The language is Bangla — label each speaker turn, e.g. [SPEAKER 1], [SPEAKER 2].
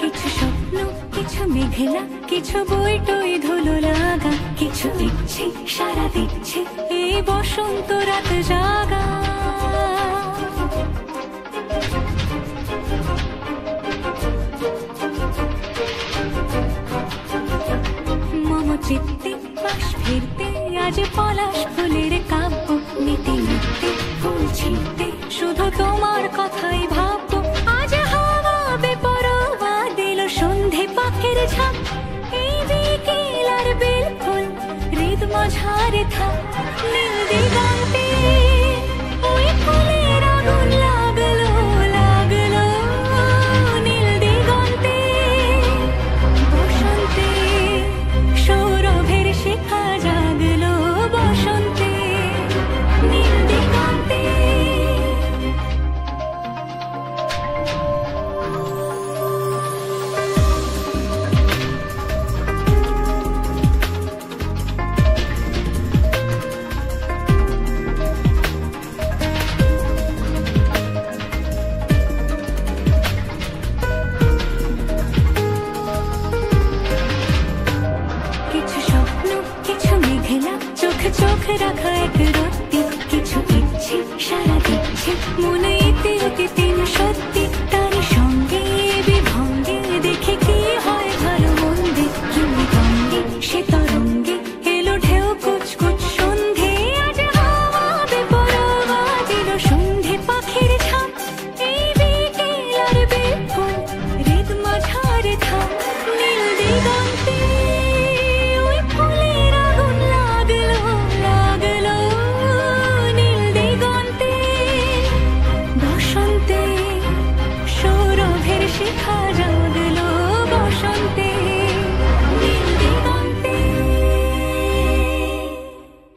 [SPEAKER 1] কিছু স্বপ্ন, কিছু মেঘলা, কিছু বই টই ধুলো লাগা, কিছু ইচ্ছে সারা দিচ্ছে এই বসন্ত রাত জাগা। মম চিত্তে বাস ফিরতে আজ পলাশ ফুলের কাব্য, নিতে নিতে ফুল ছিঁড়তে শুধু তোমার কথাই ভাববো। আজ হাওয়া বেপরোয়া দিল সন্ধে পাখির ঝাঁক, এই বিকেল আর বেল ফুল হৃদ মাঝারে থাক। নীল দিগন্তে ওই ফুলের আগুন লাগলো লাগলো, নীল দিগন্তে বসন্তে সৌরভের শিখা জাগলো, বসন্তে নীল দিগন্তে। কিছু স্বপ্ন, কিছু মেঘলা, চোখ চোখ রাখা এক রত্তি, কিছু ইচ্ছে সারা দিচ্ছে মনে ইতি অতি তিন সত্যি। তার সঙ্গে বিভঙ্গে দেখে কি হয় ভালো মন্দে, কি গঙ্গে সে তর